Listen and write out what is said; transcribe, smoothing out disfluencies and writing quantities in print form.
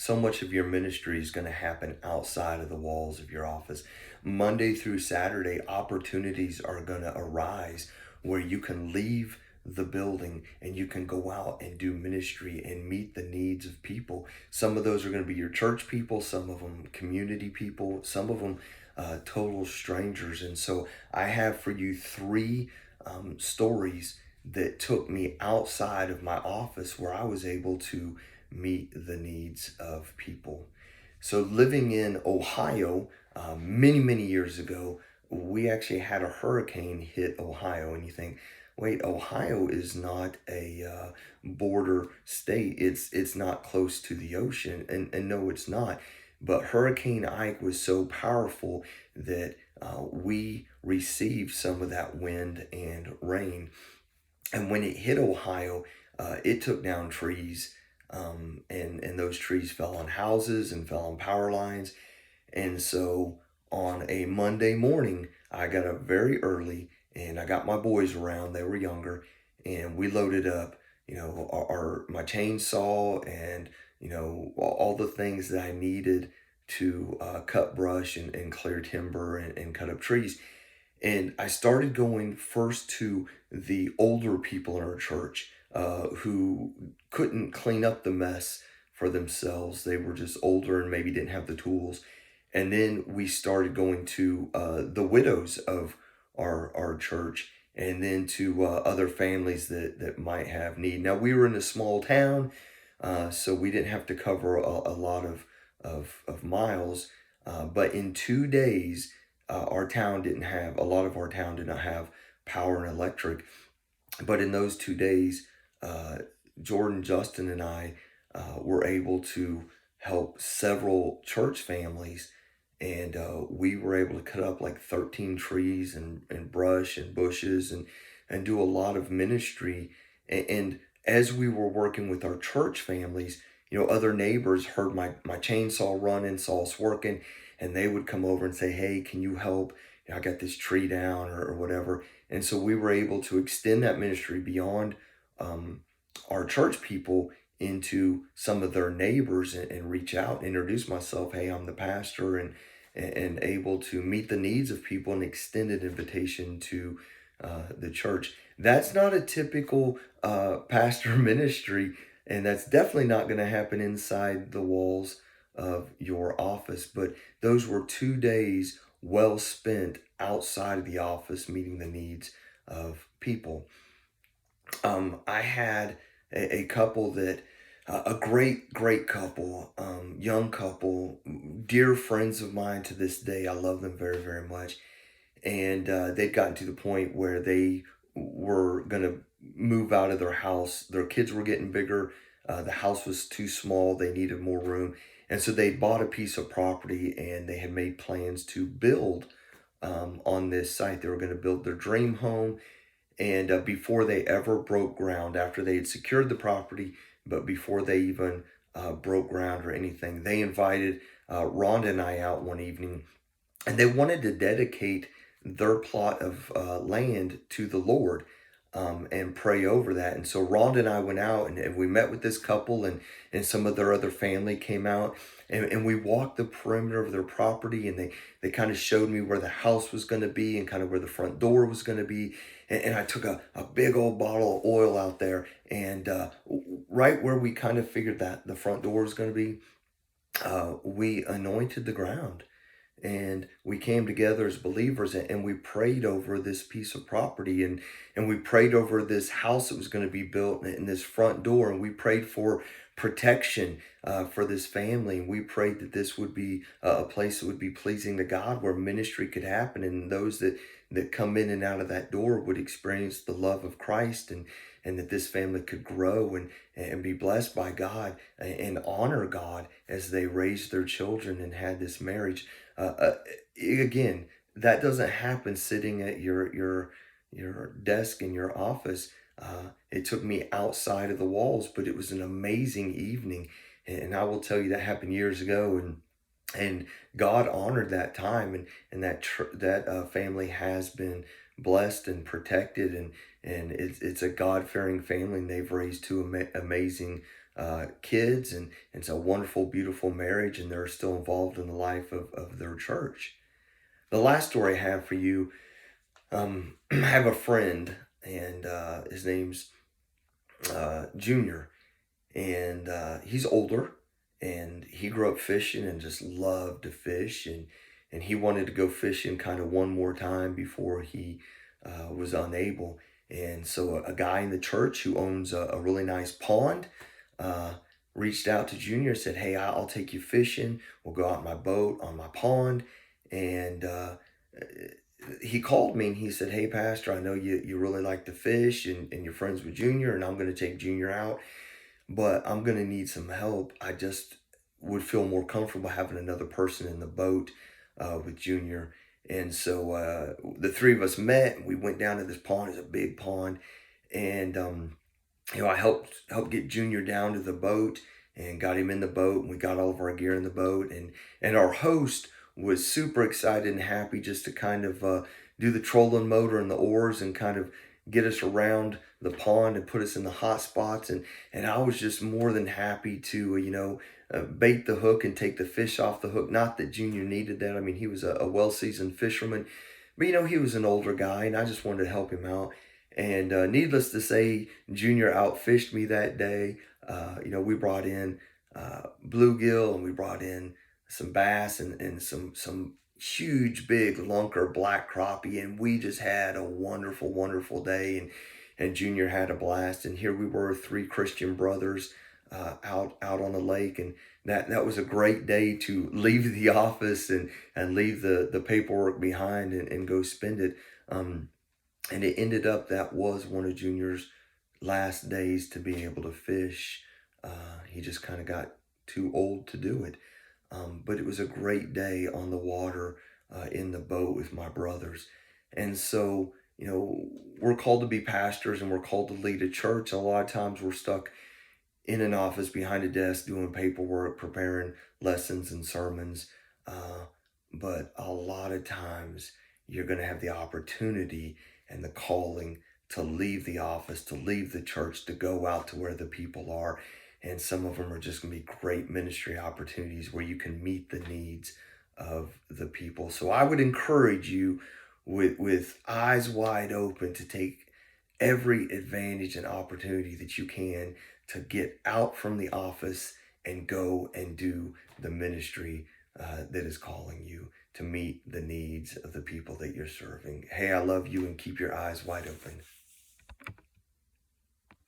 so much of your ministry is going to happen outside of the walls of your office. Monday through Saturday, opportunities are going to arise where you can leave the building and you can go out and do ministry and meet the needs of people. Some of those are going to be your church people, some of them community people, some of them total strangers. And so I have for you three stories that took me outside of my office where I was able to meet the needs of people. So, living in Ohio many years ago, we actually had a hurricane hit Ohio. And you think, wait, Ohio is not a border state. It's not close to the ocean. And no, it's not. But Hurricane Ike was so powerful that we received some of that wind and rain. And when it hit Ohio, it took down trees, and those trees fell on houses and fell on power lines. And so on a Monday morning, I got up very early and I got my boys around. They were younger, and we loaded up, my chainsaw and all the things that I needed to cut brush and clear timber and cut up trees. And I started going first to the older people in our church who couldn't clean up the mess for themselves. They were just older and maybe didn't have the tools. And then we started going to the widows of our church, and then to other families that might have need. Now, we were in a small town, so we didn't have to cover a lot of miles. But in 2 days, our town didn't have, a lot of our town did not have power and electric. But in those 2 days, uh, Jordan, Justin, and I were able to help several church families. And we were able to cut up like 13 trees and brush and bushes and do a lot of ministry. And as we were working with our church families, other neighbors heard my chainsaw running, saw us working, and they would come over and say, "Hey, can you help? I got this tree down," or whatever. And so we were able to extend that ministry beyond um, our church people into some of their neighbors, and reach out and introduce myself. Hey, I'm the pastor, and able to meet the needs of people and extend an invitation to the church. That's not a typical pastor ministry, and that's definitely not going to happen inside the walls of your office. But those were 2 days well spent outside of the office meeting the needs of people. I had a couple that, a great couple, young couple, dear friends of mine to this day. I love them very much. And they'd gotten to the point where they were going to move out of their house. Their kids were getting bigger. The house was too small. They needed more room. And so they bought a piece of property and they had made plans to build on this site. They were going to build their dream home. And before they ever broke ground, after they had secured the property, but before they even broke ground or anything, they invited Rhonda and I out one evening, and they wanted to dedicate their plot of land to the Lord, and pray over that. And so Rhonda and I went out, and we met with this couple, and some of their other family came out, and we walked the perimeter of their property, and they kind of showed me where the house was going to be and kind of where the front door was going to be. And I took a big old bottle of oil out there, and right where we kind of figured that the front door was going to be, we anointed the ground, and we came together as believers, and we prayed over this piece of property, and we prayed over this house that was going to be built, and this front door, and we prayed for protection for this family, and we prayed that this would be a place that would be pleasing to God, where ministry could happen, and those that come in and out of that door would experience the love of Christ, and that this family could grow and be blessed by God, and honor God as they raised their children and had this marriage. Again, that doesn't happen sitting at your desk in your office. It took me outside of the walls, but it was an amazing evening, and I will tell you that happened years ago, and God honored that time, and that family has been blessed and protected, and it's a God fearing family, and they've raised two amazing kids, and it's a wonderful, beautiful marriage, and they're still involved in the life of their church. The last story I have for you, I have a friend, and his name's Junior, and he's older, and he grew up fishing and just loved to fish, and he wanted to go fishing kind of one more time before he was unable. And so a guy in the church who owns a really nice pond uh, reached out to Junior and said, "Hey, I'll take you fishing. We'll go out in my boat on my pond." And he called me and he said, "Hey, Pastor, I know you really like to fish, and you're friends with Junior, and I'm going to take Junior out, but I'm going to need some help. I just would feel more comfortable having another person in the boat with Junior." And so the three of us met, and we went down to this pond. It's a big pond. And I helped get Junior down to the boat and got him in the boat, and we got all of our gear in the boat, and our host was super excited and happy just to kind of do the trolling motor and the oars and kind of get us around the pond and put us in the hot spots, and I was just more than happy to bait the hook and take the fish off the hook. Not that Junior needed that. I mean, he was a well-seasoned fisherman, but he was an older guy, and I just wanted to help him out. And needless to say, Junior outfished me that day. We brought in bluegill, and we brought in some bass, and some huge big lunker black crappie, and we just had a wonderful, wonderful day. And Junior had a blast. And here we were, three Christian brothers out on the lake, and that was a great day to leave the office and leave the paperwork behind and go spend it. And it ended up that was one of Junior's last days to be able to fish. He just kind of got too old to do it. But it was a great day on the water in the boat with my brothers. And so, we're called to be pastors, and we're called to lead a church. A lot of times we're stuck in an office behind a desk doing paperwork, preparing lessons and sermons. Uh, but a lot of times you're going to have the opportunity and the calling to leave the office, to leave the church, to go out to where the people are. And some of them are just going to be great ministry opportunities where you can meet the needs of the people. So I would encourage you with eyes wide open to take every advantage and opportunity that you can to get out from the office and go and do the ministry that is calling you to meet the needs of the people that you're serving. Hey, I love you, and keep your eyes wide open.